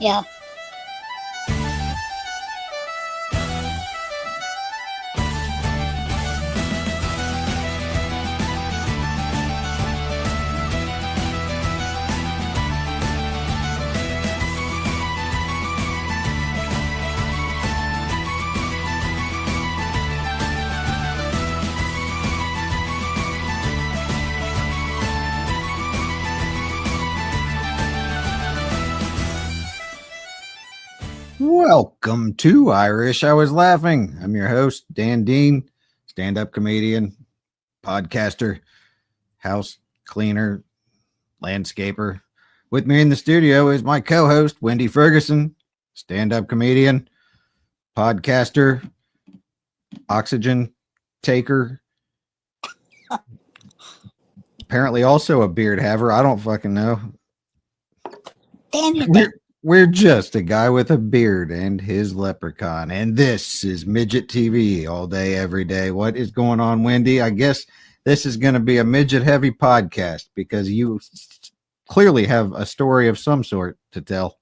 Yeah. Welcome to Irish. I Was Laughing. I'm your host, Dan Dean, stand-up comedian, podcaster, house cleaner, landscaper. With me in the studio is my co-host, Wendi Ferguson, stand-up comedian, podcaster, oxygen taker, apparently also a beard haver. I don't fucking know. Dan, We're just a guy with a beard and his leprechaun. And this is Midget TV all day, every day. What is going on, Wendi? I guess this is going to be a midget heavy podcast because you clearly have a story of some sort to tell.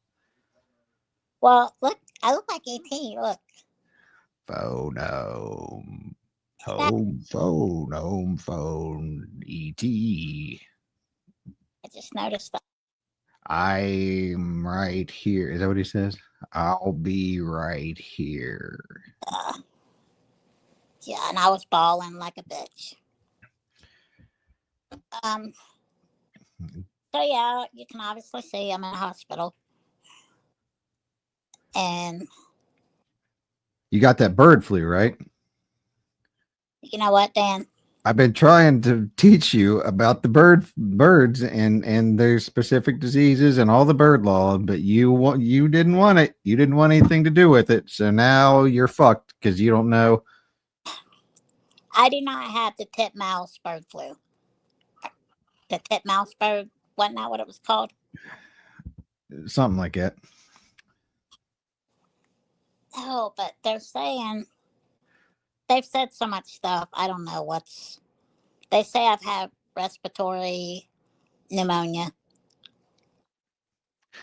well, look, I look like ET. Look. Phone, phone, E.T. I just noticed that. I'm right here. Is that what he says? I'll be right here. Yeah, and I was bawling like a bitch. So yeah, you can obviously see I'm in a hospital. And You got that bird flu, right? you know what, Dan? I've been trying to teach you about the birds and their specific diseases and all the bird law, but you didn't want it. You didn't want anything to do with it. So now you're fucked because you don't know. I do not have the titmouse bird flu. The titmouse bird, wasn't that what it was called? Something like that. No, but they're saying, they've said so much stuff. I don't know what's, they say I've had respiratory pneumonia.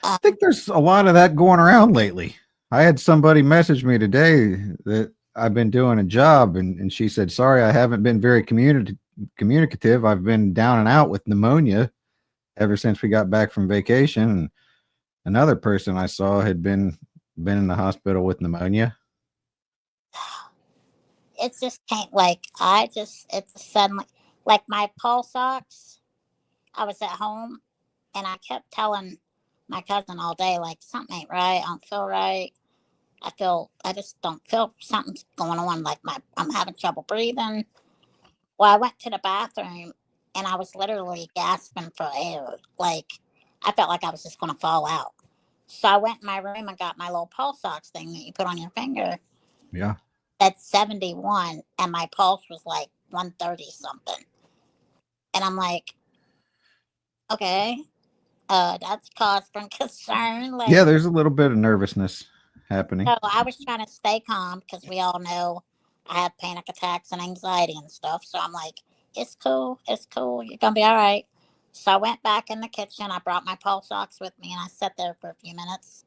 I think there's a lot of that going around lately. I had somebody message me today that I've been doing a job, and she said, sorry, I haven't been very communicative. I've been down and out with pneumonia ever since we got back from vacation. And another person I saw had been in the hospital with pneumonia. It's just can't, like, it's suddenly, like my pulse ox, I was at home and I kept telling my cousin all day, like, something ain't right. I don't feel right. I just don't feel something's going on. Like I'm having trouble breathing. Well, I went to the bathroom and I was literally gasping for air. Like I felt like I was just going to fall out. So I went in my room and got my little pulse ox thing that you put on your finger. Yeah. That's 71, and my pulse was like 130 something. And I'm like, okay, that's cause for concern. Like, Yeah, there's a little bit of nervousness happening. so I was trying to stay calm because we all know I have panic attacks and anxiety and stuff. So I'm like, it's cool. It's cool. You're going to be all right. So I went back in the kitchen. I brought my pulse ox with me and I sat there for a few minutes.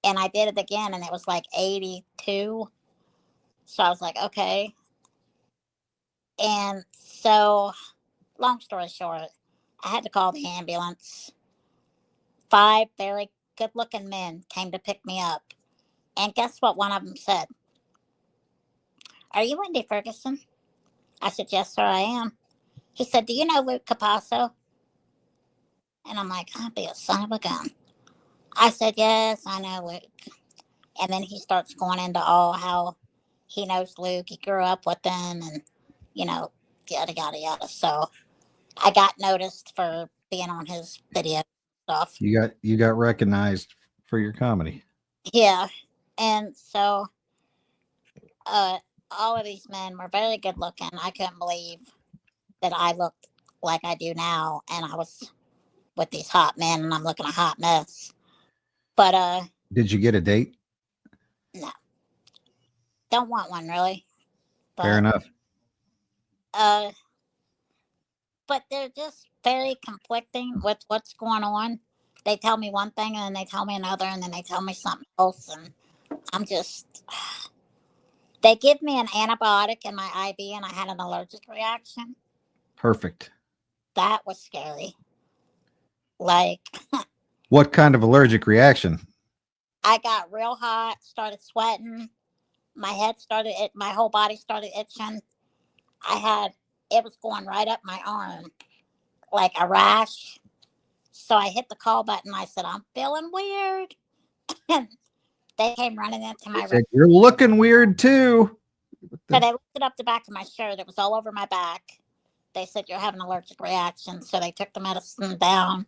And I did it again and it was like 82. So I was like, okay. And so, long story short, I had to call the ambulance. 5 very good looking men came to pick me up. And guess what one of them said? Are you Wendi Ferguson? I said, yes, sir, I am. He said, do you know Luke Capasso? And I'm like, I'll be a son of a gun. I said, yes, I know Luke. And then he starts going into all how he knows Luke. He grew up with him and, yada, yada, yada. So I got noticed for being on his video stuff. You got recognized for your comedy. Yeah. And so all of these men were very good looking. I couldn't believe that I looked like I do now, and I was with these hot men, and I'm looking a hot mess. But did you get a date? No, don't want one really. But, fair enough. But they're just very conflicting with what's going on. they tell me one thing and then they tell me another and then they tell me something else, and I'm just. They give me an antibiotic in my IV and I had an allergic reaction. Perfect. That was scary. Like, What kind of allergic reaction? I got real hot, started sweating, my whole body started itching. It was going right up my arm like a rash. So I hit the call button. I said, I'm feeling weird. And they came running into my room. You're looking weird too. So they lifted up the back of my shirt. It was all over my back. They said, you're having an allergic reaction. So they took the medicine down,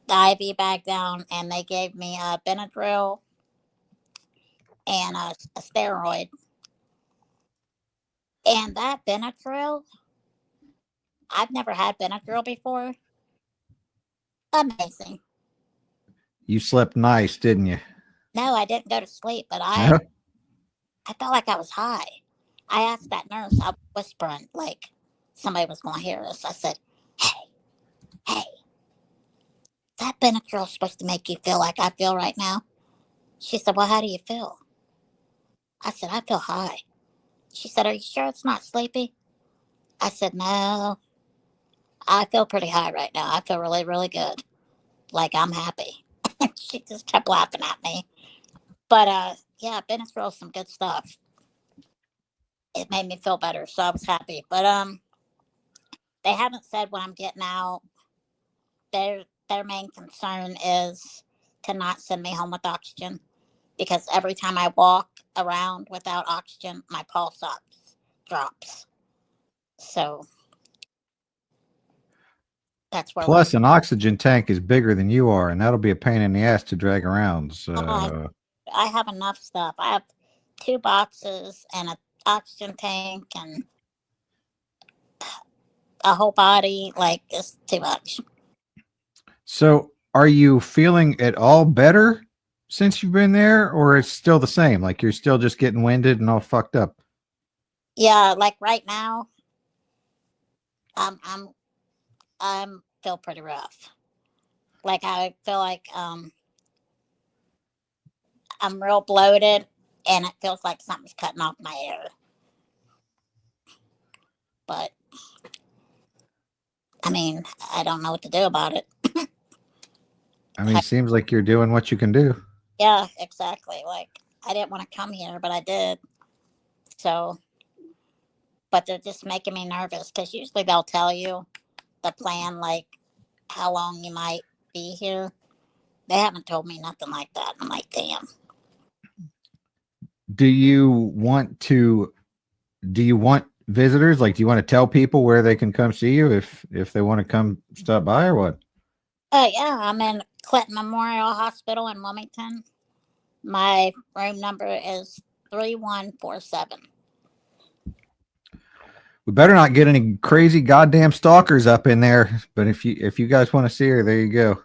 the IV bag down, and they gave me a Benadryl and a steroid. And that Benadryl, I've never had Benadryl before. Amazing. You slept nice, didn't you? No, I didn't go to sleep, but Huh? I felt like I was high. I asked that nurse, I was whispering like somebody was going to hear us. I said, hey, that Benadryl's supposed to make you feel like I feel right now. She said, well, how do you feel? I said, I feel high. She said, are you sure it's not sleepy? I said, no, I feel pretty high right now. I feel really, really good. Like I'm happy. She just kept laughing at me. But yeah, Benadryl's some good stuff. It made me feel better, so I was happy. But they haven't said when I'm getting out. Their main concern is to not send me home with oxygen, because every time I walk around without oxygen, my pulse drops. So that's where Plus, an oxygen tank is bigger than you are, and that'll be a pain in the ass to drag around. I So, have enough stuff. I have 2 boxes and an oxygen tank and a whole body. Like, it's too much. so are you feeling at all better since you've been there, or it's still the same? Like you're still just getting winded and all fucked up? Yeah, like right now, I'm I'm I'm feel pretty rough. Like I feel like I'm real bloated and it feels like something's cutting off my air. But I mean, I don't know what to do about it. I mean, it seems like you're doing what you can do. Yeah, exactly. Like I didn't want to come here, but I did. So, but they're just making me nervous because usually they'll tell you the plan, like how long you might be here. They haven't told me nothing like that. I'm like, damn. Do you want to? Do you want visitors? Like, do you want to tell people where they can come see you if they want to come stop by or what? Yeah, I'm in Clinton Memorial Hospital in Wilmington. My room number is 3147. We better not get any crazy goddamn stalkers up in there. But if you guys want to see her, there you go.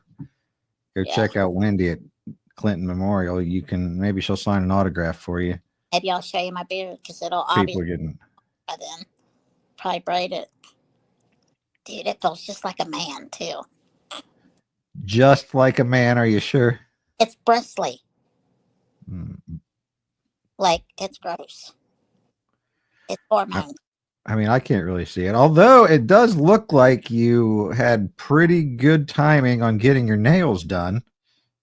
Go Yeah. check out Wendi at Clinton Memorial. You can maybe she'll sign an autograph for you. Maybe I'll show you my beard because it'll People obviously are getting by then. Probably braid it. Dude, it feels just like a man too. just like a man. Are you sure? It's bristly. Hmm. Like it's gross. It's hormones. I mean, I can't really see it. Although it does look like you had pretty good timing on getting your nails done.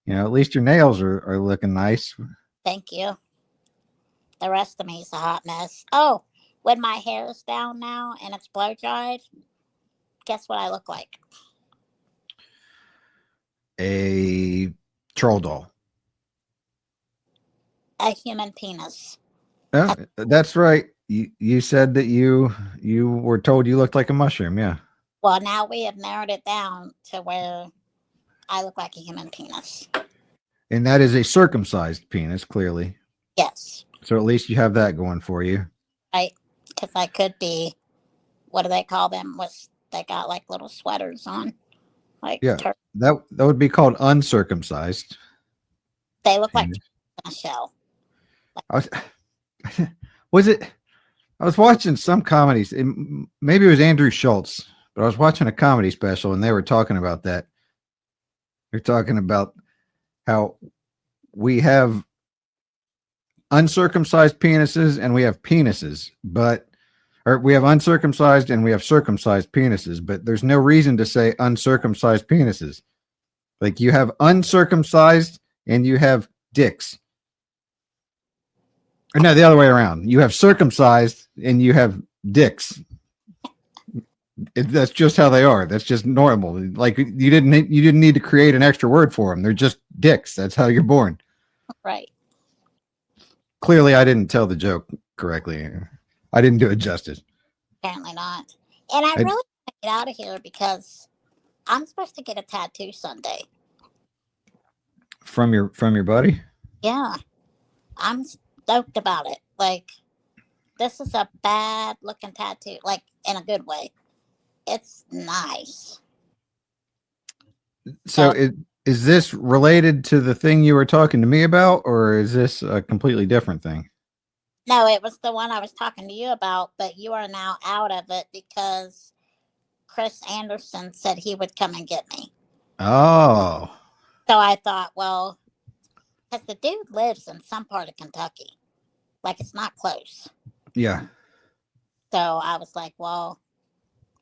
You know, at least your nails are looking nice. Thank you. The rest of me is a hot mess. Oh, when my hair is down now and it's blow dried, guess what I look like? A troll doll. A human penis. Oh, that's right. You said that you were told you looked like a mushroom. Yeah. Well, now we have narrowed it down to where I look like a human penis. And that is a circumcised penis, clearly. Yes. So at least you have that going for you. Right. Because I could be, what do they call them? They got like little sweaters on. Like Yeah. That would be called uncircumcised. they look like penis. a shell. Was it? I was watching some comedies. Maybe it was Andrew Schultz, but I was watching a comedy special and they were talking about that. You're talking about how we have uncircumcised penises and we have penises, but or we have uncircumcised and we have circumcised penises, but there's no reason to say uncircumcised penises. Like you have uncircumcised and you have dicks. Or no, the other way around. You have circumcised and you have dicks. That's just how they are. That's just normal. Like you didn't need to create an extra word for them. They're just dicks. That's how you're born. Right. Clearly, I didn't tell the joke correctly. I didn't do it justice. Apparently not. And I I, really want to get out of here because I'm supposed to get a tattoo Sunday. from your buddy. Yeah, I'm stoked about it. Like, this is a bad looking tattoo, like in a good way. It's nice. So So, is this related to the thing you were talking to me about, or is this a completely different thing? no, it was the one I was talking to you about, but you are now out of it because Chris Anderson said he would come and get me. Oh, So I thought, well, because the dude lives in some part of Kentucky, like it's not close. yeah. So I was like, well,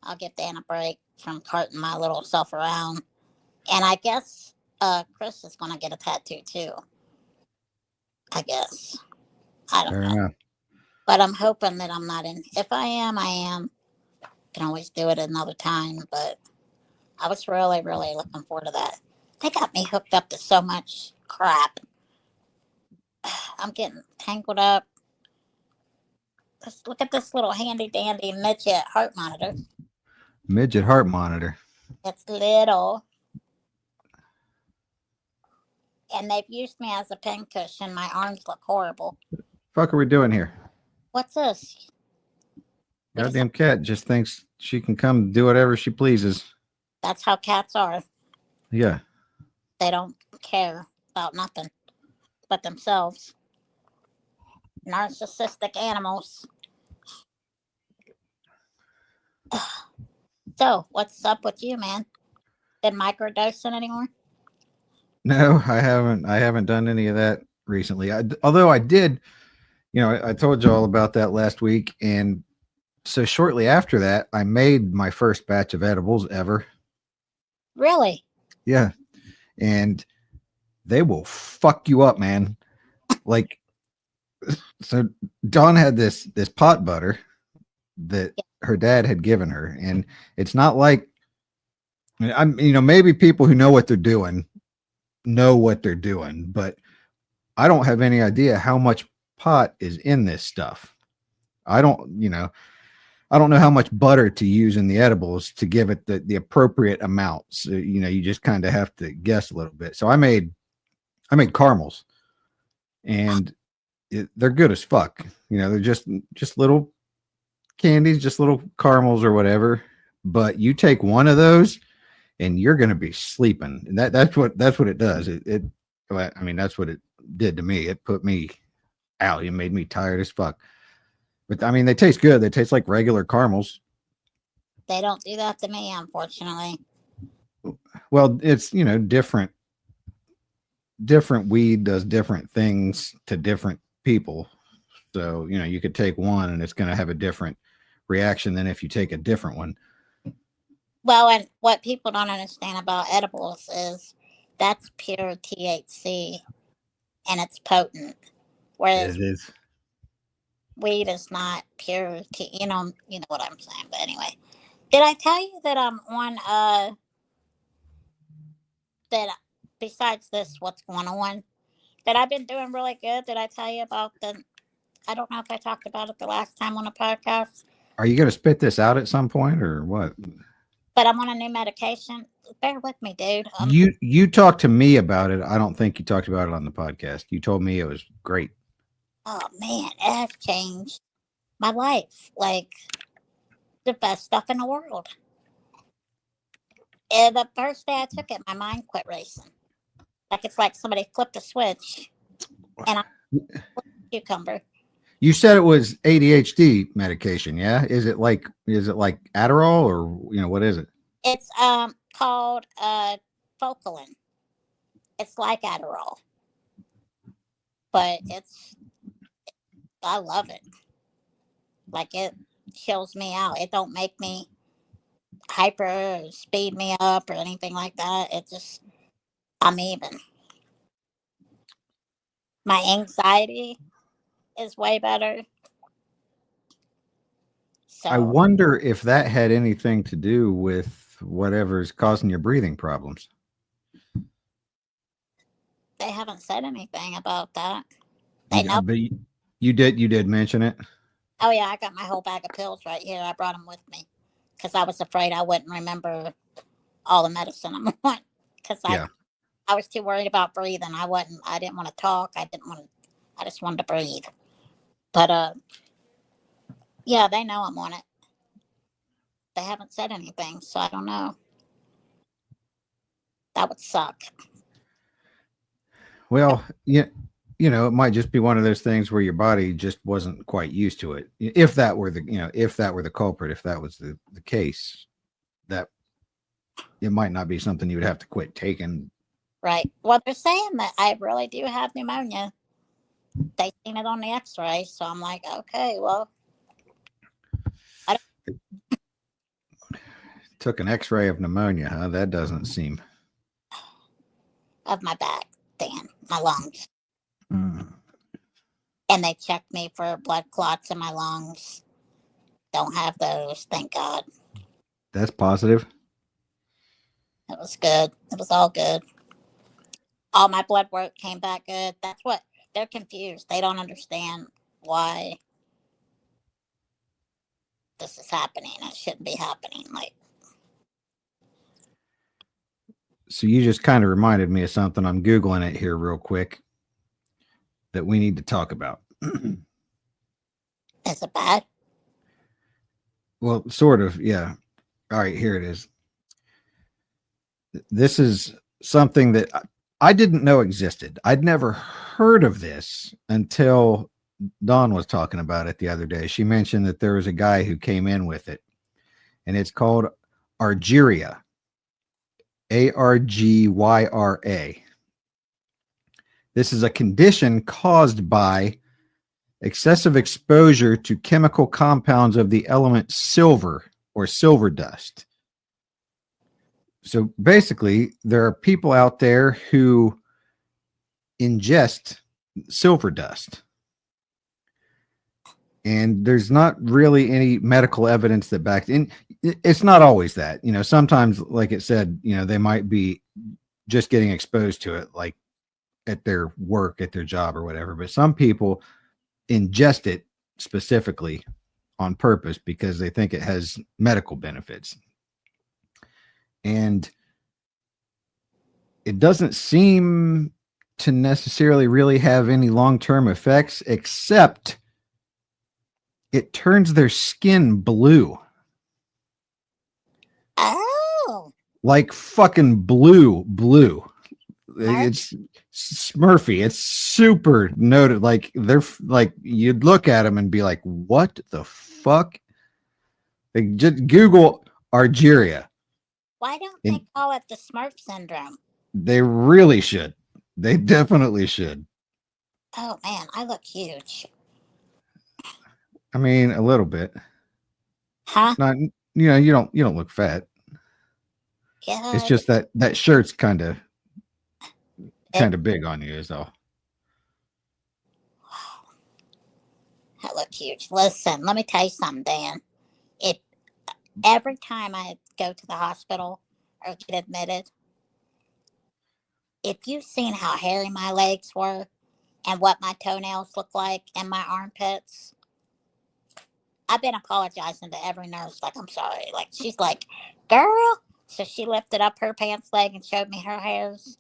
I'll give Dan a break from carting my little self around. And I guess Chris is going to get a tattoo too. I guess. I don't Fair know. enough. But I'm hoping that I'm not in. If I am, I am. Can always do it another time. But I was really, really looking forward to that. They got me hooked up to so much crap. I'm getting tangled up. Just look at this little handy dandy midget heart monitor. Midget heart monitor. It's little. And they've used me as a pincushion. My arms look horrible. Fuck are we doing here? What's this? We just, Goddamn cat just thinks she can come do whatever she pleases. that's how cats are. Yeah. They don't care about nothing but themselves. Narcissistic animals. So, what's up with you, man? Been microdosing anymore? No, I haven't. I haven't done any of that recently. Although I did, I told you all about that last week, and so shortly after that, I made my first batch of edibles ever. Really? Yeah, and they will fuck you up, man. Like, so Dawn had this pot butter that her dad had given her, and it's not like maybe people who know what they're doing know what they're doing, but I don't have any idea how much pot is in this stuff. I don't know how much butter to use in the edibles to give it the appropriate amounts. You just kind of have to guess a little bit. So I made caramels, and they're good as fuck. They're just little candies, just little caramels or whatever. But you take one of those, and you're going to be sleeping. And that's what it does. That's what it did to me. It put me out. It made me tired as fuck. But I mean, they taste good. They taste like regular caramels. They don't do that to me, unfortunately. Well, it's different. Different weed does different things to different people. So you could take one and it's going to have a different reaction than if you take a different one. Well, and what people don't understand about edibles is that's pure THC and it's potent. Whereas It is. weed is not pure you know what I'm saying. But anyway, did I tell you that I'm on that besides this what's going on that I've been doing really good? Did I tell you about the I don't know if I talked about it the last time on a podcast, Are you going to spit this out at some point or what? but I'm on a new medication. Bear with me, dude. You talked to me about it. I don't think you talked about it on the podcast. You told me it was great. Oh man, it has changed my life. Like the best stuff in the world. And the first day I took it, my mind quit racing. Like it's like somebody flipped a switch, and I cucumber. You said it was ADHD medication, yeah? Is it like Adderall or what is it? It's called Focalin. It's like Adderall, but I love it. Like it chills me out. It don't make me hyper or speed me up or anything like that. It just I'm even. My anxiety is way better. I So wonder if that had anything to do with whatever's causing your breathing problems. they haven't said anything about that. They know. But you did mention it. Oh yeah, I got my whole bag of pills right here. I brought them with me because I was afraid I wouldn't remember all the medicine I'm on. Because Yeah. I was too worried about breathing. I didn't want to talk. I just wanted to breathe. But yeah, they know I'm on it. They haven't said anything, so I don't know. That would suck. Well, yeah, it might just be one of those things where your body just wasn't quite used to it. If that were the culprit, if that was the case, that it might not be something you would have to quit taking. Right. Well, they're saying that I really do have pneumonia. They seen it on the X-ray, so I'm like, okay, well, I Took an X-ray of pneumonia, huh? That doesn't seem. don't have my back, Dan, my lungs, Mm. and they checked me for blood clots in my lungs. Don't have those, thank God. That's positive. It was good. It was all good. All my blood work came back good. That's what they're confused. They don't understand why this is happening. It shouldn't be happening. Like, So you just kind of reminded me of something. I'm Googling it here real quick that we need to talk about. is it bad? Well, sort of, yeah. All right, here it is. This is something that I didn't know existed. I'd never heard of this until Dawn was talking about it the other day. She mentioned that there was a guy who came in with it, and it's called Argyria, Argyra. This is a condition caused by excessive exposure to chemical compounds of the element silver or silver dust. So basically, there are people out there who ingest silver dust. And there's not really any medical evidence that backs in. It's not always that, sometimes, like it said, they might be just getting exposed to it, like at their work, at their job or whatever. But some people ingest it specifically on purpose because they think it has medical benefits. And it doesn't seem to necessarily really have any long-term effects, except it turns their skin blue. Oh, Like fucking blue. Mark, It's Smurfy. It's super noted. Like they're like, you'd look at them and be like, what the fuck? Like, just Google Argyria. why don't And they call it the Smurf syndrome? they really should. They definitely should. Oh man, I look huge. I mean, a little bit. Huh? Not, you don't look fat. It's Yeah, just that shirt's kind of it, big on you, is all. I look huge. Listen, let me tell you something, Dan. It every time I go to the hospital or get admitted, if you've seen how hairy my legs were and what my toenails look like and my armpits, I've been apologizing to every nurse. Like, I'm sorry. Like, she's like, girl. So she lifted up her pants leg and showed me her hairs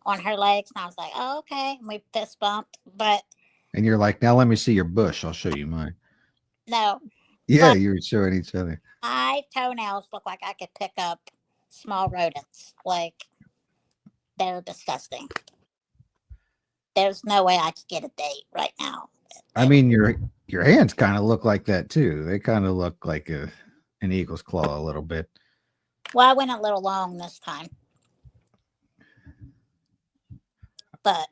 on her legs. And I was like, oh, okay. And we fist bumped. But And you're like, now let me see your bush. I'll show you mine. no, Yeah, but you were showing each other. my toenails look like I could pick up small rodents. Like, they're disgusting. There's no way I could get a date right now. I mean, your hands kind of look like that too. They kind of look like an eagle's claw a little bit. Well, I went a little long this time. but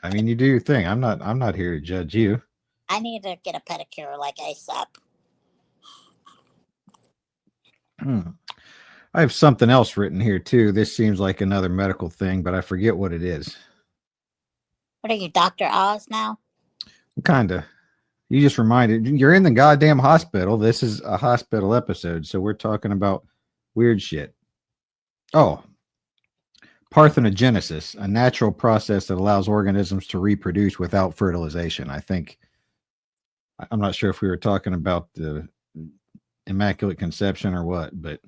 I mean, you do your thing. I'm not here to judge you. I need to get a pedicure like ASAP. Hmm. I have something else written here too. This seems like another medical thing, but I forget what it is. What are you, Dr. Oz now? Kinda. You just reminded you're in the goddamn hospital. This is a hospital episode, so we're talking about weird shit. Oh, parthenogenesis, a natural process that allows organisms to reproduce without fertilization. I'm not sure if we were talking about the immaculate conception or what, but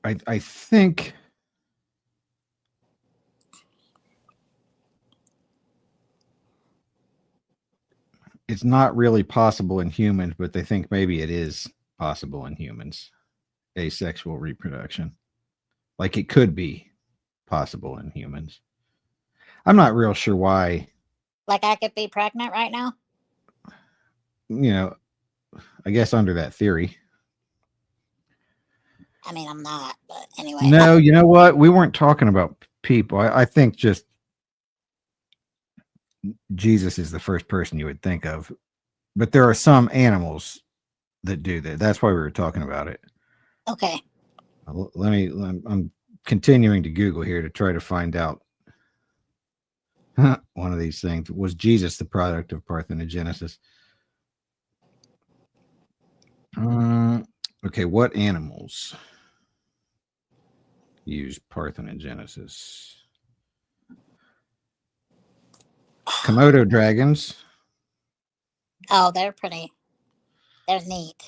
I think it's not really possible in humans, but they think maybe it is possible in humans. Asexual reproduction. Like it could be possible in humans. I'm not real sure why, Like I could be pregnant right now? you know, I guess under that theory. I mean, I'm not, but anyway. No, you know what? We weren't talking about people. I think just Jesus is the first person you would think of. But there are some animals that do that. That's why we were talking about it. Okay. I'm continuing to Google here to try to find out one of these things. Was Jesus the product of parthenogenesis? Okay, what animals use parthenogenesis? Komodo dragons. Oh, they're pretty. They're neat.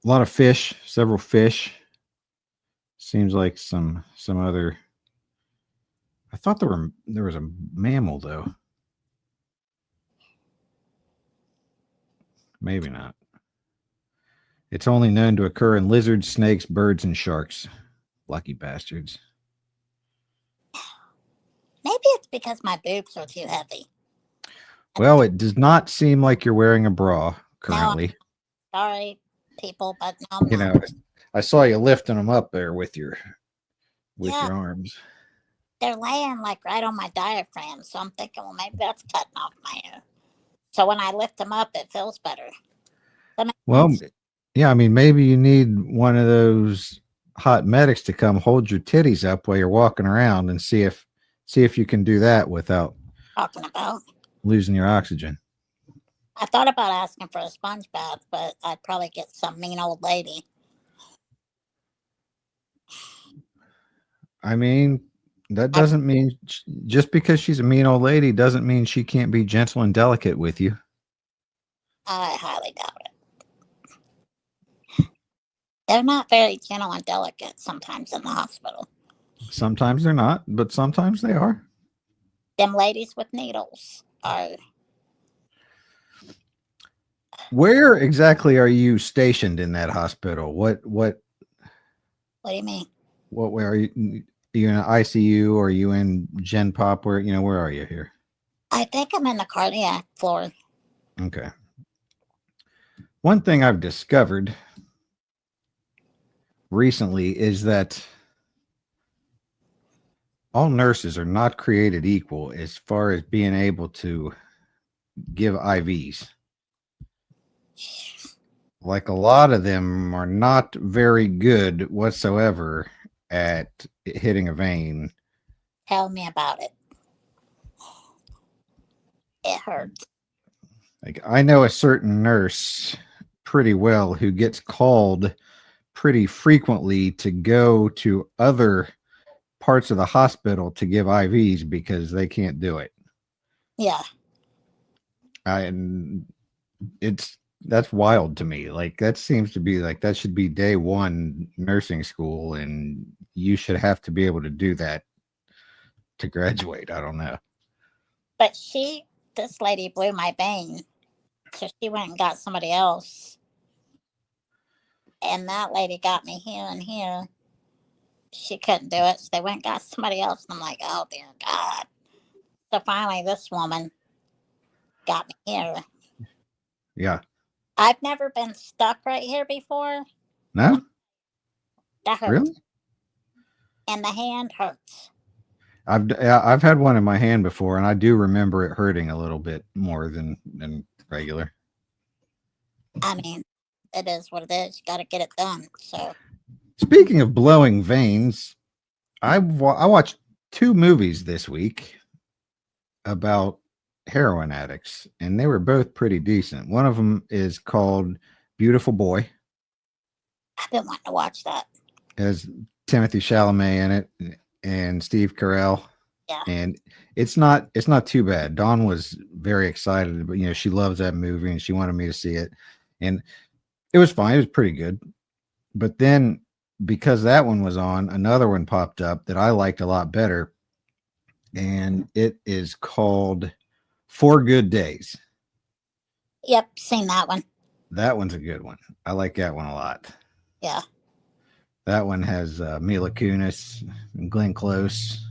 A lot of fish, several fish. Seems like some other. I thought there was a mammal though. Maybe not. It's only known to occur in lizards, snakes, birds, and sharks. Lucky bastards. Maybe it's because my boobs are too heavy. Well, it does not seem like you're wearing a bra No, currently. sorry, people, but no, I'm You not. know, I saw you lifting them up there with your Yeah, arms. they're laying like right on my diaphragm, so I'm thinking, well, maybe that's cutting off my hair. So when I lift them up, it feels better. That makes Well, sense. yeah, I mean, maybe you need one of those hot medics to come hold your titties up while you're walking around and see if you can do that without Talking about. losing your oxygen. I thought about asking for a sponge bath, but I'd probably get some mean old lady. I mean, that doesn't mean just because she's a mean old lady doesn't mean she can't be gentle and delicate with you. I highly doubt it. They're not very gentle and delicate sometimes in the hospital. Sometimes they're not, but sometimes they are. Them ladies with needles are. Where exactly are you stationed in that hospital? What What do you mean? where are you? Are you in an ICU or are you in Gen Pop? Where are you here? I think I'm in the cardiac floor. Okay. One thing I've discovered recently is that all nurses are not created equal as far as being able to give IVs. Like a lot of them are not very good whatsoever at hitting a vein. Tell me about it. It hurts. Like I know a certain nurse pretty well who gets called pretty frequently to go to other parts of the hospital to give IVs because they can't do it. Yeah. And that's wild to me. Like that seems to be like that should be day one nursing school, and you should have to be able to do that to graduate. I don't know. But this lady blew my vein. So she went and got somebody else. And that lady got me here and here. She couldn't do it. So they went and got somebody else. And I'm like, oh, dear God. So finally, this woman got me here. Yeah. I've never been stuck right here before. No? That hurts. Really? And the hand hurts. I've had one in my hand before, and I do remember it hurting a little bit more than regular. I mean, it is what it is. You got to get it done. So, Speaking of blowing veins, I watched two movies this week about heroin addicts, and they were both pretty decent. One of them is called Beautiful Boy, I've been wanting to watch that. has Timothy Chalamet in it and Steve Carell, Yeah. and it's not too bad. Dawn was very excited, but she loves that movie and she wanted me to see it, and it was fine. It was pretty good, but then because that one was on, another one popped up that I liked a lot better, and it is called Four Good Days. Yep. Seen that one. That one's a good one. I like that one a lot. Yeah. That one has Mila Kunis and Glenn Close.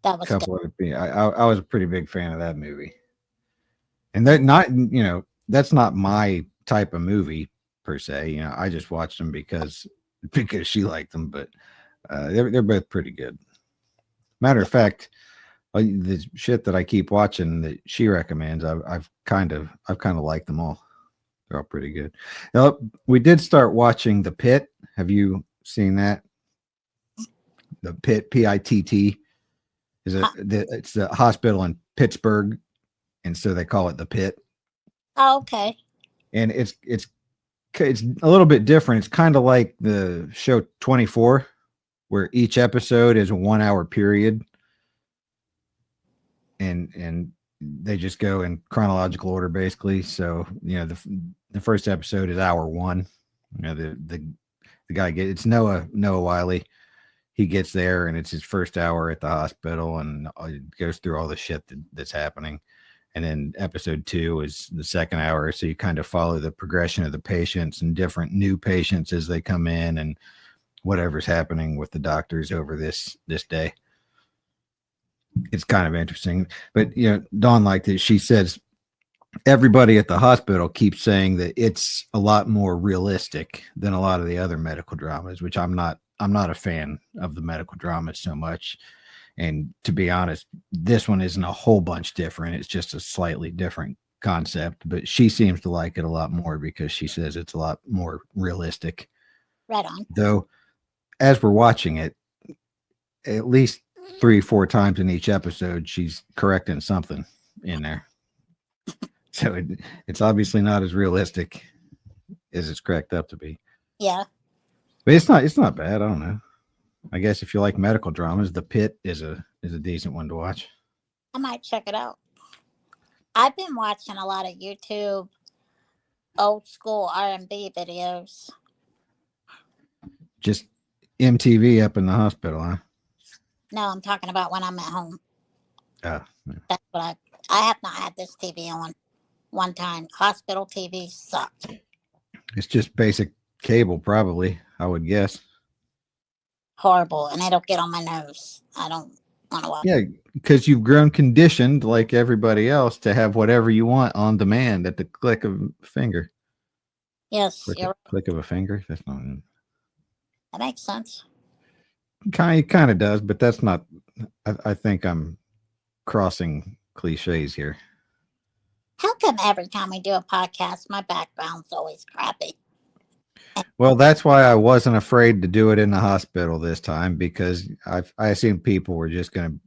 That A was good. couple of I was a pretty big fan of that movie, and that not that's not my type of movie per se. I just watched them because she liked them, but they're both pretty good. Matter of fact, the shit that I keep watching that she recommends, I've kind of liked them all. They're all pretty good. Now, we did start watching The Pit. Have you seen that? The Pit, Pitt, is Huh. it's the hospital in Pittsburgh, and so they call it The Pit. Oh, okay. And it's a little bit different. It's kind of like the show 24, where each episode is a 1 hour period, and they just go in chronological order basically. So the first episode is hour one. The guy it's Noah Wiley. He gets there and it's his first hour at the hospital, and it goes through all the shit that's happening. And then episode 2 is the second hour, so you kind of follow the progression of the patients and different new patients as they come in, and whatever's happening with the doctors over this day. It's kind of interesting. But Dawn liked it. She says everybody at the hospital keeps saying that it's a lot more realistic than a lot of the other medical dramas, which I'm not a fan of the medical dramas so much. And to be honest, this one isn't a whole bunch different. It's just a slightly different concept, but she seems to like it a lot more because she says it's a lot more realistic. Right on. Though, as we're watching it, at least 3-4 times in each episode, she's correcting something in there. So it's obviously not as realistic as it's cracked up to be. Yeah. But it's not bad. I don't know. I guess if you like medical dramas, The Pit is a decent one to watch. I might check it out. I've been watching a lot of YouTube old school R&B videos. Just MTV up in the hospital, huh? No, I'm talking about when I'm at home. Yeah. That's what I have not had this TV on one time. Hospital TV sucked. It's just basic cable, probably, I would guess. Horrible, and it'll get on my nerves. I don't want to watch. Yeah, because you've grown conditioned, like everybody else, to have whatever you want on demand at the click of a finger. Yes, Click of a finger. That's not. That makes sense. Kind of does, but that's not. I think I'm crossing cliches here. How come every time we do a podcast, my background's always crappy? Well, that's why I wasn't afraid to do it in the hospital this time, because I assumed people were just going to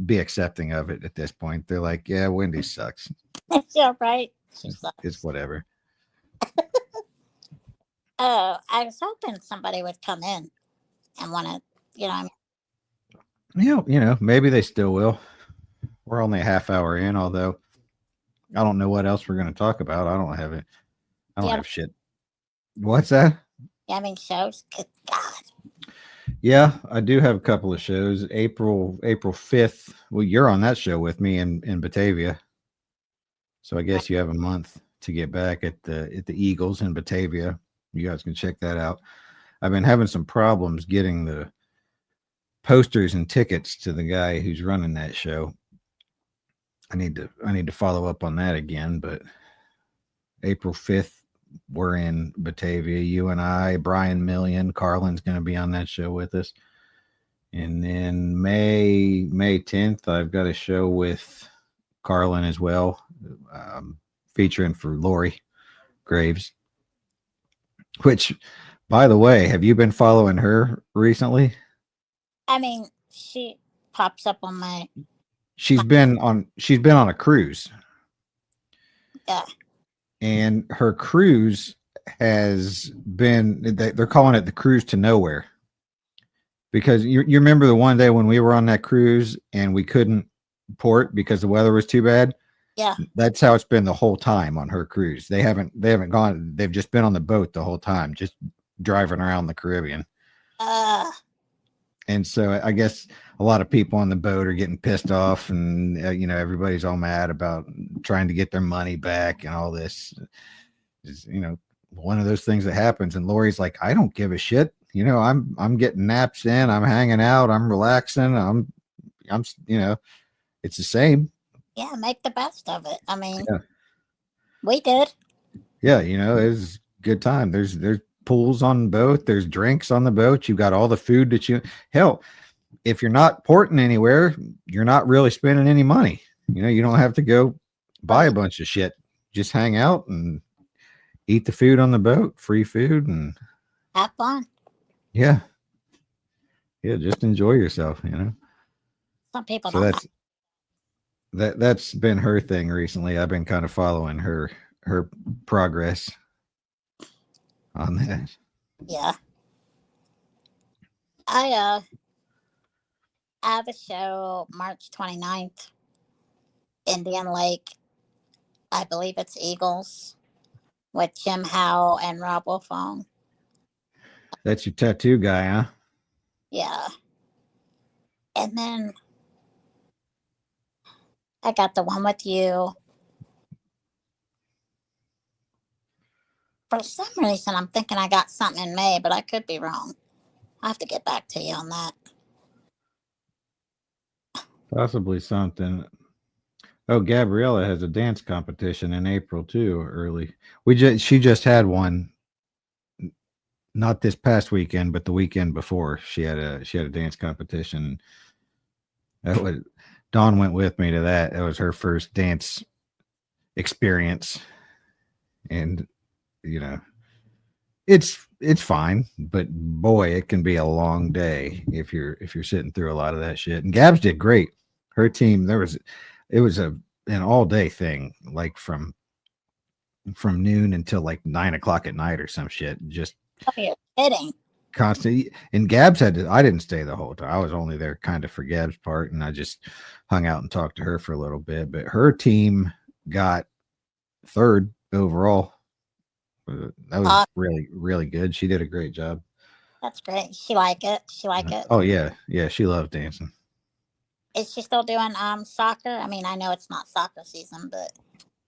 be accepting of it at this point. They're like, yeah, Wendy sucks. Yeah, right. It's whatever. Oh, I was hoping somebody would come in and want to, Maybe they still will. We're only a half hour in, although I don't know what else we're going to talk about. I don't have it. I don't have shit. What's that? You having shows? Good God. Yeah, I do have a couple of shows. April 5th. Well, you're on that show with me in Batavia. So I guess you have a month to get back at the Eagles in Batavia. You guys can check that out. I've been having some problems getting the posters and tickets to the guy who's running that show. I need to follow up on that again, but April 5th, we're in Batavia. You and I, Brian Million, Carlin's going to be on that show with us. And then May 10th, I've got a show with Carlin as well, featuring for Lori Graves. Which, by the way, have you been following her recently? I mean, she pops up on my. She's been on a cruise, Yeah. and her cruise has been, they're calling it the cruise to nowhere, because you remember the one day when we were on that cruise and we couldn't port because the weather was too bad. Yeah. That's how it's been the whole time on her cruise. They haven't gone. They've just been on the boat the whole time, just driving around the Caribbean. Uh. And so I guess a lot of people on the boat are getting pissed off, and everybody's all mad about trying to get their money back and all this. It's, one of those things that happens. And Lori's like, I don't give a shit. I'm getting naps in. I'm hanging out. I'm relaxing. I'm it's the same. Yeah. Make the best of it. I mean, Yeah. we did. Yeah, it's a good time. There's pools on the boat. There's drinks on the boat. You've got all the food that hell, if you're not porting anywhere, you're not really spending any money. You don't have to go buy a bunch of shit. Just hang out and eat the food on the boat, free food, and Have fun. yeah. Yeah, just enjoy yourself, Some people So don't know. that's been her thing recently. I've been kind of following her progress on that. Yeah. I have a show March 29th, Indian Lake. I believe it's Eagles with Jim Howe and Rob Wolfong. That's your tattoo guy, huh? Yeah. And then I got the one with you. For some reason, I'm thinking I got something in May, but I could be wrong. I have to get back to you on that. Possibly something. Oh, Gabriella has a dance competition in April too. Early, she just had one. Not this past weekend, but the weekend before. She had a dance competition. That was Dawn went with me to that. That was her first dance experience, and you know, it's fine, but boy, it can be a long day if you're sitting through a lot of that shit. And Gabs did great. Her team, it was an all day thing, like from noon until like 9 o'clock at night or some shit. Just Oh, you're kidding. constant. And Gabs I didn't stay the whole time. I was only there kind of for Gab's part, and I just hung out and talked to her for a little bit. But her team got third overall. That was really, really good. She did a great job. That's great. She like it. She like it. Oh yeah, yeah. She loves dancing. Is she still doing soccer? I mean, I know it's not soccer season, but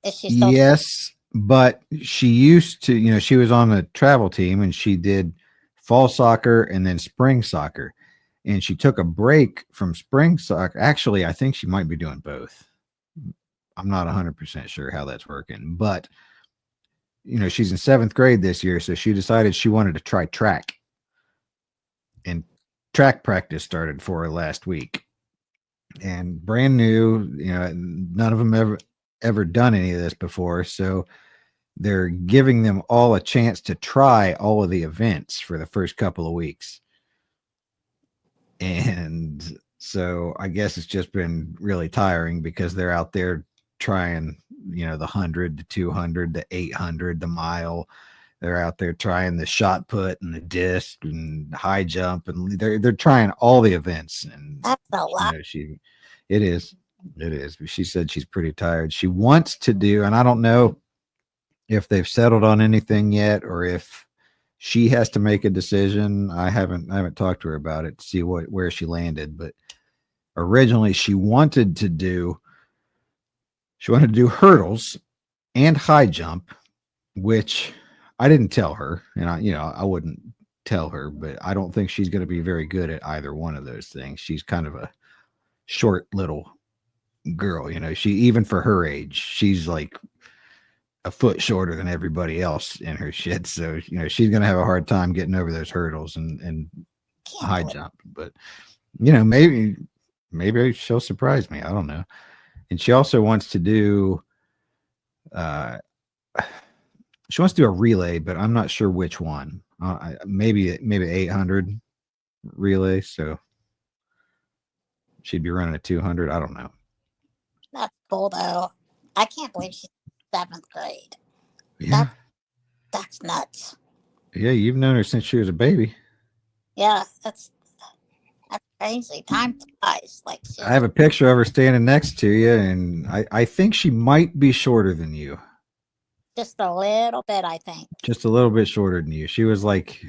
is she still? Yes, but she used to. She was on a travel team, and she did fall soccer and then spring soccer. And she took a break from spring soccer. Actually, I think she might be doing both. I'm not 100% sure how that's working, but she's in 7th grade this year, so she decided she wanted to try track. And track practice started for her last week. And brand new, none of them ever done any of this before, so they're giving them all a chance to try all of the events for the first couple of weeks. And so I guess it's just been really tiring because they're out there trying, the 100, the 200, the 800, the mile. They're out there trying the shot put and the disc and high jump, and they're trying all the events. And That's a lot. It is. But she said she's pretty tired. She wants to do, and I don't know if they've settled on anything yet or if she has to make a decision. I haven't talked to her about it to see where she landed, but originally she wanted to do hurdles and high jump, which I didn't tell her, and I wouldn't tell her, but I don't think she's going to be very good at either one of those things. She's kind of a short little girl, she, even for her age, she's like a foot shorter than everybody else in her shit. So, she's going to have a hard time getting over those hurdles and Can't high believe. jump. But, maybe she'll surprise me. I don't know. And she also wants to do, uh, she wants to do a relay, but I'm not sure which one. Maybe 800 relay. So she'd be running a 200. I don't know. That's cool though. I can't believe she's 7th grade. Yeah. That's nuts. Yeah. You've known her since she was a baby. Yeah, that's crazy. Time flies. Like I have seriously. a picture of her standing next to you, and I think she might be shorter than you. Just a little bit, I think. Just a little bit shorter than you. She was like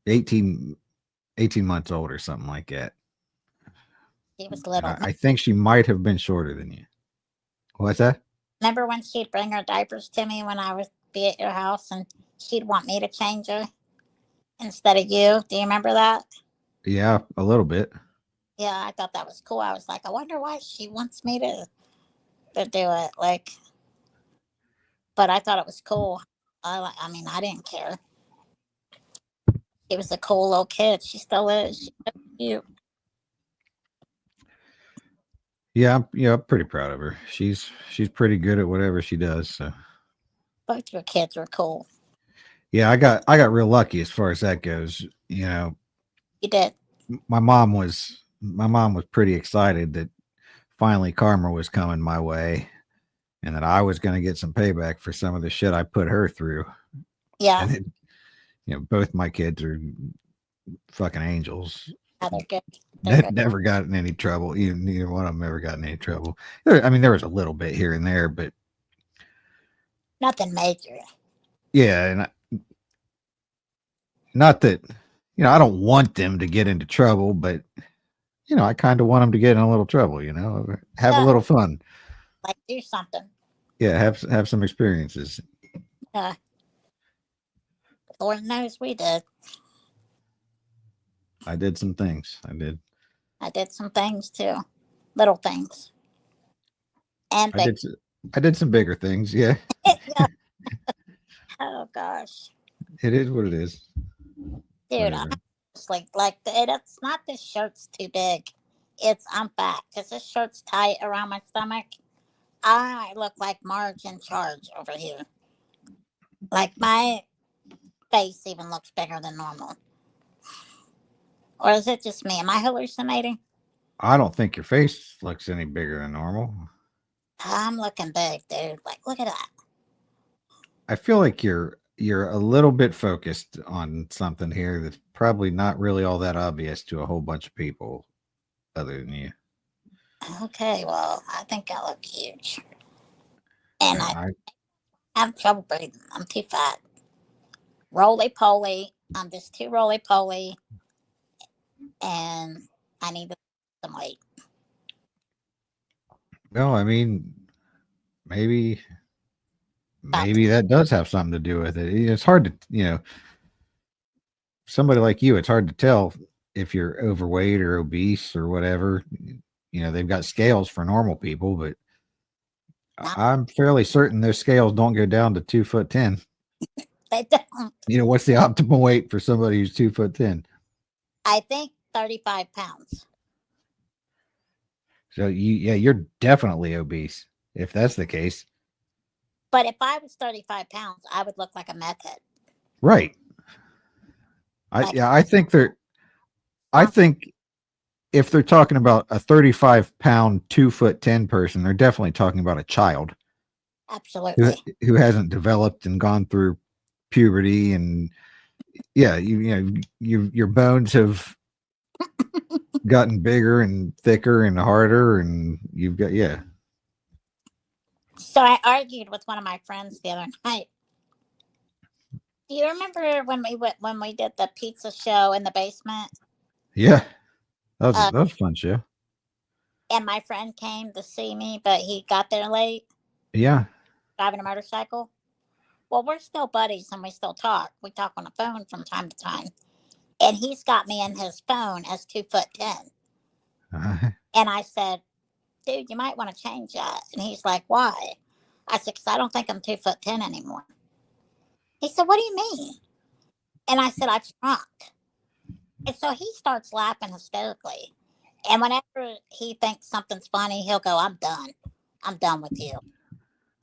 18, 18 months old or something like that. She was And little. I think she might have been shorter than you. What's that? Remember when she'd bring her diapers to me when I would be at your house and she'd want me to change her instead of you? Do you remember that? Yeah, a little bit. Yeah, I thought that was cool. I was like, I wonder why she wants me to do it. Like, but I thought it was cool. I mean, I didn't care. She was a cool little kid. She still is. She's so cute. Yeah, I'm pretty proud of her. She's pretty good at whatever she does. So Both your kids were cool. yeah, I got real lucky as far as that goes. You did. My mom was pretty excited that finally karma was coming my way and that I was going to get some payback for some of the shit I put her through. Yeah, And both my kids are fucking angels. yeah, they're good. They're good. Never got in any trouble. Neither one of them ever got in any trouble. I mean, there was a little bit here and there, but Nothing major. yeah, and not that I don't want them to get into trouble, but I kind of want them to get in a little trouble. Have a Yeah, little fun. like do something. Yeah, have some experiences. Uh, Lord knows we did. I did some things. I did. I did some things too, little things and I big. did. I did some bigger things. Yeah, Yeah. Oh gosh, it is what it is. dude, I'm Whatever. just like it's not this shirt's too big. It's I'm fat because this shirt's tight around my stomach. I look like Marge in charge over here. Like my face even looks bigger than normal. Or is it just me? Am I hallucinating? I don't think your face looks any bigger than normal. I'm looking big, dude. Like, look at that. I feel like you're a little bit focused on something here that's probably not really all that obvious to a whole bunch of people other than you. Okay, well, I think I look huge. And I I have trouble breathing. I'm too fat. Roly poly. I'm just too roly poly. And I need to lose some weight. well, I mean, maybe About maybe that does have something to do with it. It's hard to, somebody like you, it's hard to tell if you're overweight or obese or whatever. They've got scales for normal people, but not, I'm fairly certain those scales don't go down to 2'10". they don't. What's the optimal weight for somebody who's 2'10"? I think 35 pounds. So you're definitely obese if that's the case. But if I was 35 pounds, I would look like a meth head. Right. Like, I think I think if they're talking about a 35-pound, 2'10" person, they're definitely talking about a child who absolutely. who hasn't developed and gone through puberty, and yeah, your bones have gotten bigger and thicker and harder, and you've got So I argued with one of my friends the other night. Do you remember when we did the pizza show in the basement? yeah. That was Uh, that was a fun show. and my friend came to see me, but he got there late, Yeah. driving a motorcycle. Well, we're still buddies and we still talk. We talk on the phone from time to time. And he's got me in his phone as 2'10". Uh, And I said, dude, you might want to change that. And he's like, why? I said, 'cause I don't think I'm 2'10" anymore. He said, what do you mean? And I said, I shrunk. And so he starts laughing hysterically. And whenever he thinks something's funny, he'll go, I'm done. I'm done with you.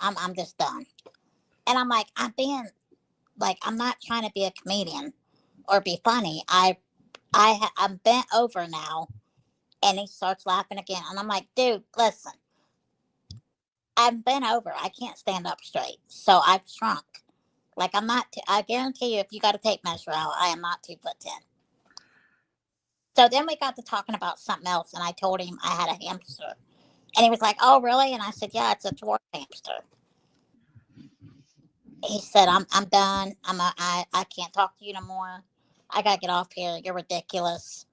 I'm just done. And I'm like, I'm not trying to be a comedian or be funny. I'm bent over now. And he starts laughing again. And I'm like, dude, listen, I'm bent over. I can't stand up straight. So I've shrunk. Like I'm not, I guarantee you, if you got a tape measure out, I am not 2'10". So then we got to talking about something else. And I told him I had a hamster. And he was like, oh, really? And I said, yeah, it's a dwarf hamster. He said, I'm done. I can't talk to you no more. I got to get off here. You're ridiculous.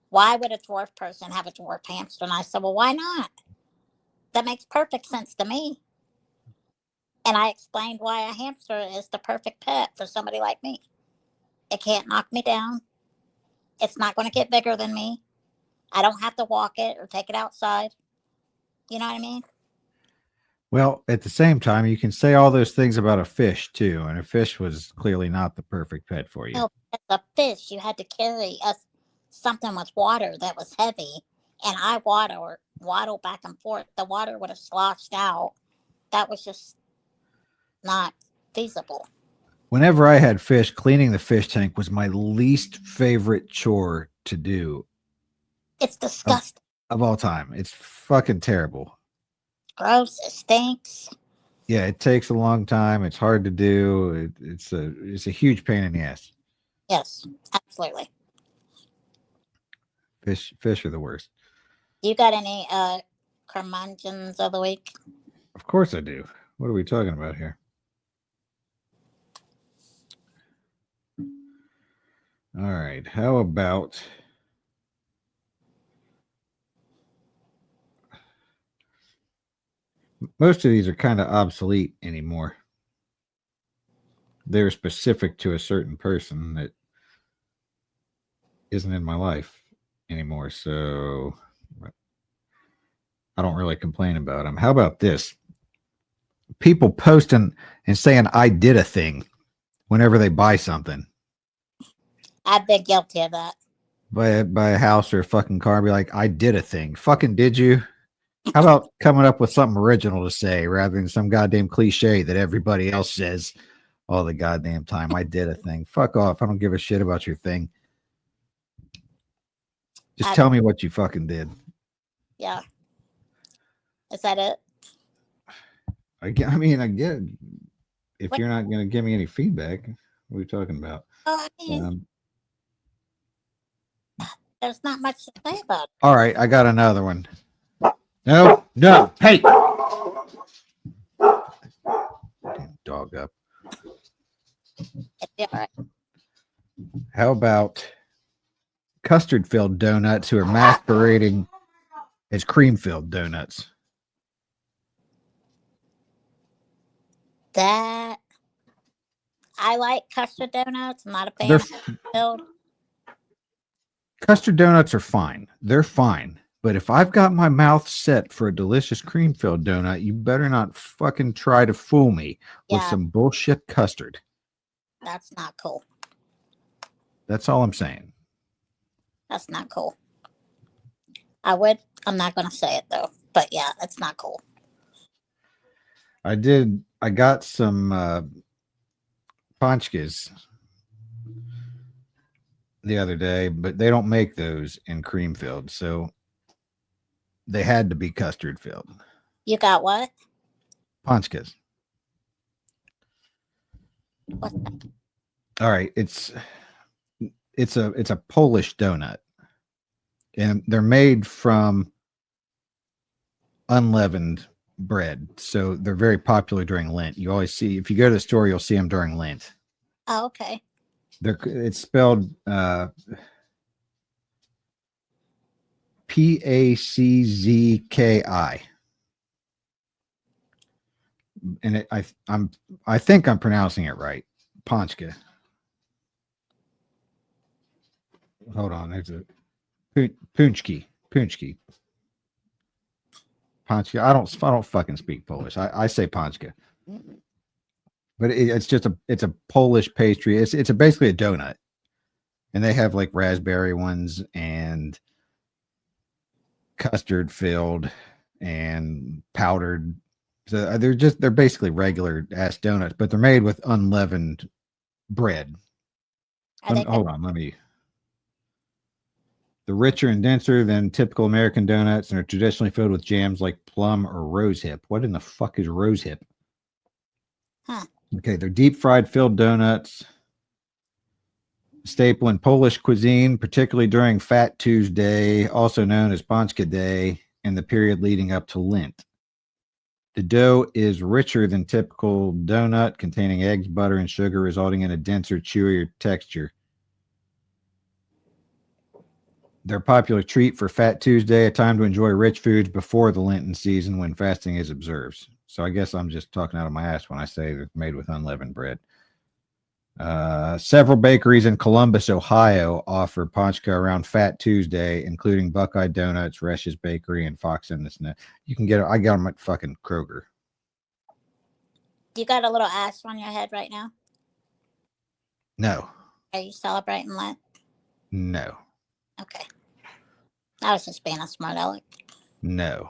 Why would a dwarf person have a dwarf hamster? And I said, well, why not? That makes perfect sense to me. And I explained why a hamster is the perfect pet for somebody like me. It can't knock me down. It's not going to get bigger than me. I don't have to walk it or take it outside. You know what I mean? Well, at the same time, you can say all those things about a fish too, and a fish was clearly not the perfect pet for you. No, as a fish, you had to carry something with water that was heavy, and I waddle back and forth. The water would have sloshed out. That was just not feasible. Whenever I had fish, cleaning the fish tank was my least favorite chore to do It's of, disgusting. of all time. It's fucking terrible. Gross. It stinks. Yeah, it takes a long time. It's hard to do. It's a huge pain in the ass. Yes, absolutely. Fish are the worst. You got any curmudgeons of the week? Of course I do. What are we talking about here? All right. How about most of these are kind of obsolete anymore. They're specific to a certain person that isn't in my life anymore. So I don't really complain about them. How about this? People posting and saying I did a thing whenever they buy something. I've been guilty of that. Buy a house or a fucking car, be like, I did a thing. Fucking did you? How about coming up with something original to say rather than some goddamn cliche that everybody else says all the goddamn time? I did a thing. Fuck off. I don't give a shit about your thing. Just tell me what you fucking did. Yeah. Is that it? I get if What? you're not going to give me any feedback, what are we talking about? I mean, there's not much to say about it. All right, I got another one. No, hey, damn dog up. All right. How about custard filled donuts who are masquerading as cream filled donuts? That I like custard donuts. I'm not a fan They're of filled. Custard donuts are fine. They're fine. But if I've got my mouth set for a delicious cream filled donut, you better not fucking try to fool me with Yeah, some bullshit custard. that's not cool. That's all I'm saying. That's not cool. I'm not going to say it though. But yeah, it's not cool. I got some panchkas the other day, but they don't make those in cream filled. So they had to be custard filled. You got what? Panchkas. What's that? All right. It's a Polish donut. And they're made from unleavened bread. So they're very popular during Lent. You always see, if you go to the store, you'll see them during Lent. Oh, okay. It's spelled Paczki. And I think I'm pronouncing it right. Panchka. Hold on. There's a Punchki. Panchka. I don't fucking speak Polish. I say Panchka, but it's a Polish pastry. It's basically a donut, and they have like raspberry ones and custard filled and powdered. So they're basically regular ass donuts, but they're made with unleavened bread. Are they good? Hold on, let me. They're richer and denser than typical American donuts and are traditionally filled with jams like plum or rosehip. What in the fuck is rosehip? Huh. Okay, they're deep fried filled donuts, staple in Polish cuisine, particularly during Fat Tuesday, also known as Paczka Day, and the period leading up to Lent. The dough is richer than typical donut, containing eggs, butter, and sugar, resulting in a denser, chewier texture. They're a popular treat for Fat Tuesday, a time to enjoy rich foods before the Lenten season when fasting is observed. So I guess I'm just talking out of my ass when I say they're made with unleavened bread. Several bakeries in Columbus, Ohio offer Panchka around Fat Tuesday, including Buckeye Donuts, Resch's Bakery, and Fox in the Snow. You can get it. I got them at fucking Kroger. You got a little ash on your head right now? No. Are you celebrating Lent? No. Okay. I was just being a smart aleck. No.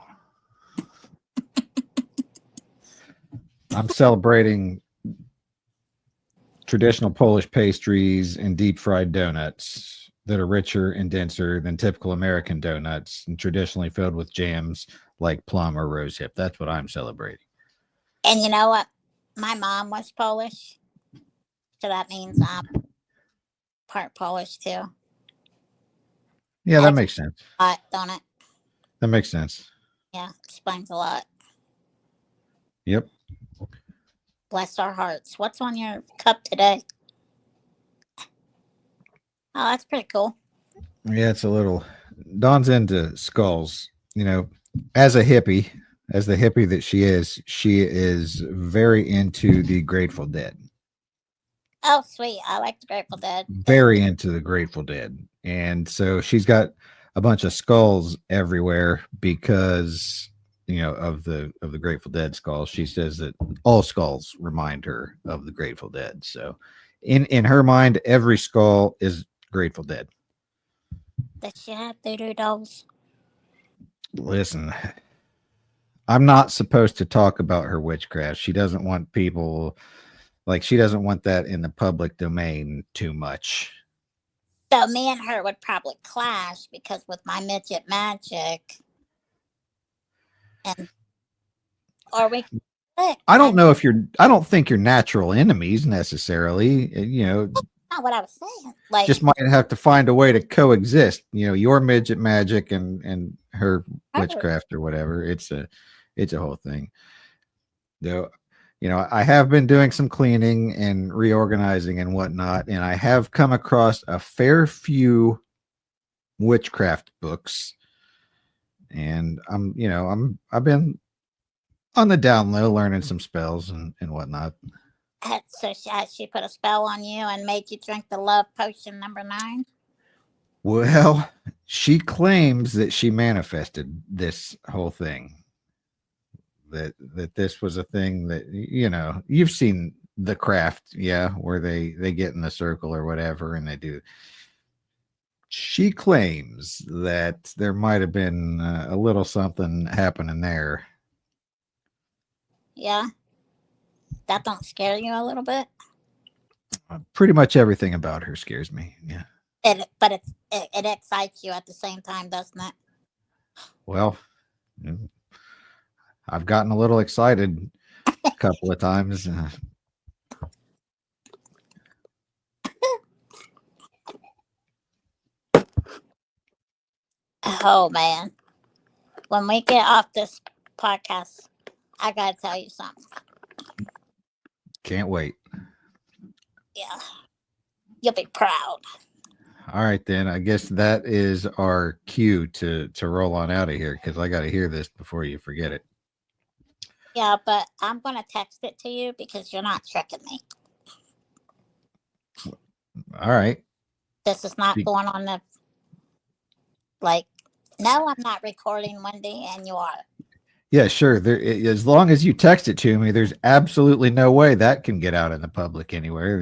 I'm celebrating traditional Polish pastries and deep fried donuts that are richer and denser than typical American donuts and traditionally filled with jams like plum or rosehip. That's what I'm celebrating. And you know what? My mom was Polish. So that means I'm part Polish too. Yeah, that makes sense. Don't it? That makes sense. Yeah, explains a lot. Yep. Bless our hearts. What's on your cup today? Oh, that's pretty cool. Yeah, it's a little. Dawn's into skulls. You know, as a hippie, as the hippie that she is very into the Grateful Dead. Oh, sweet. I like the Grateful Dead. Very into the Grateful Dead. And so she's got a bunch of skulls everywhere because of the Grateful Dead skulls. She says that all skulls remind her of the Grateful Dead. So in her mind, every skull is Grateful Dead. Does she have voodoo dolls? Listen, I'm not supposed to talk about her witchcraft. She doesn't want people she doesn't want that in the public domain too much. So me and her would probably clash because with my midget magic, and or we. I don't know if I don't think you're natural enemies necessarily. Not what I was saying. Like, just might have to find a way to coexist. Your midget magic and her witchcraft or whatever. It's a whole thing. Though, I have been doing some cleaning and reorganizing and whatnot, and I have come across a fair few witchcraft books. And I've been on the down low learning some spells and whatnot. So she put a spell on you and made you drink the love potion number 9? Well, she claims that she manifested this whole thing. That this was a thing that you've seen The Craft, yeah, where they get in the circle or whatever and they do. She claims that there might have been a little something happening there. Yeah, that don't scare you a little bit? Pretty much everything about her scares me. Yeah, but it excites you at the same time, doesn't it? Well, I've gotten a little excited a couple of times. Oh man, when we get off this podcast, I gotta tell you something. Can't wait. Yeah, you'll be proud. All right, then. I guess that is our cue to roll on out of here because I got to hear this before you forget it. Yeah, but I'm going to text it to you because you're not tricking me. All right. This is not going on the, no, I'm not recording, Wendi, and you are. Yeah, sure. As long as you text it to me, there's absolutely no way that can get out in the public anywhere.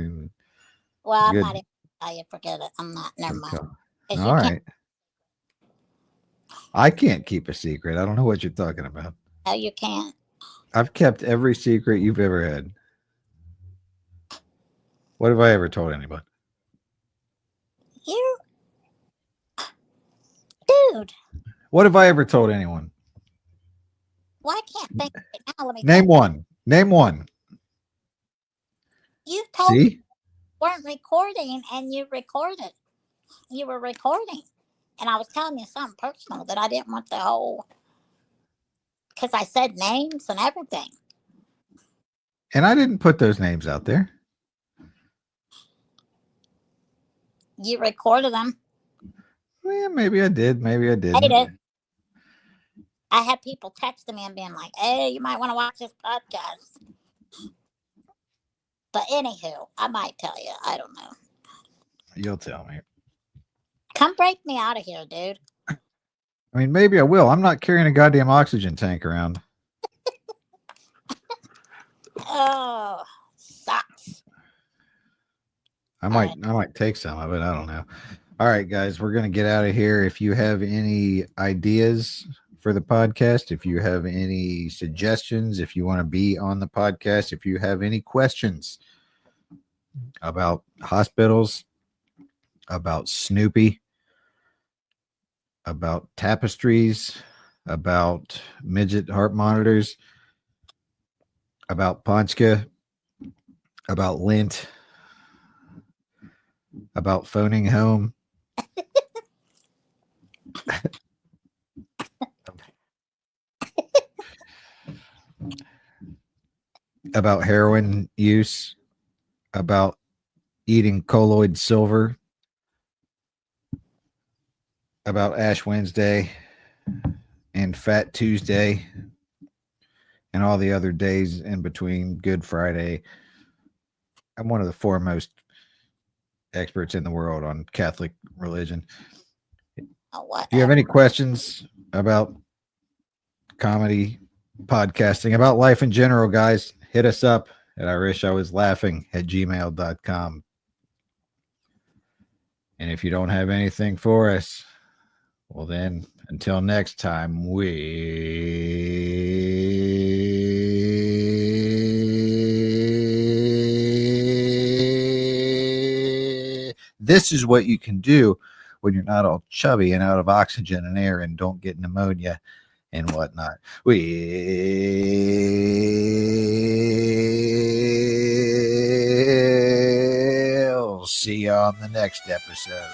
Well, I'm Good. not even tell you. Forget it. I'm not. Never Okay. mind. Because you All can't. right. I can't keep a secret. I don't know what you're talking about. No, you can't. I've kept every secret you've ever had. What have I ever told anybody? You, dude. What have I ever told anyone? Well, I can't think right now. Let me Name think. one. Name one. You've told me See? you weren't recording, and you recorded. You were recording, and I was telling you something personal that I didn't want the whole. Because I said names and everything. And I didn't put those names out there. You recorded them. Well, maybe I did. Maybe I Hate didn't. it. I had people texting me and being like, "Hey, you might want to watch this podcast." But anywho, I might tell you. I don't know. You'll tell me. Come break me out of here, dude. I mean, maybe I will. I'm not carrying a goddamn oxygen tank around. Oh, sucks. I All might right. I might take some of it. I don't know. All right, guys, we're gonna get out of here. If you have any ideas for the podcast, if you have any suggestions, if you want to be on the podcast, if you have any questions about hospitals, about Snoopy, about tapestries, about midget heart monitors, about Ponchka, about lint, about phoning home, about heroin use, about eating colloid silver, about Ash Wednesday and Fat Tuesday and all the other days in between, Good Friday. I'm one of the foremost experts in the world on Catholic religion. Oh, If you have whatever. any questions about comedy, podcasting, about life in general, guys, hit us up at iwishiwaslaughing@gmail.com. And if you don't have anything for us, well, then, until next time, this is what you can do when you're not all chubby and out of oxygen and air and don't get pneumonia and whatnot. We'll see you on the next episode.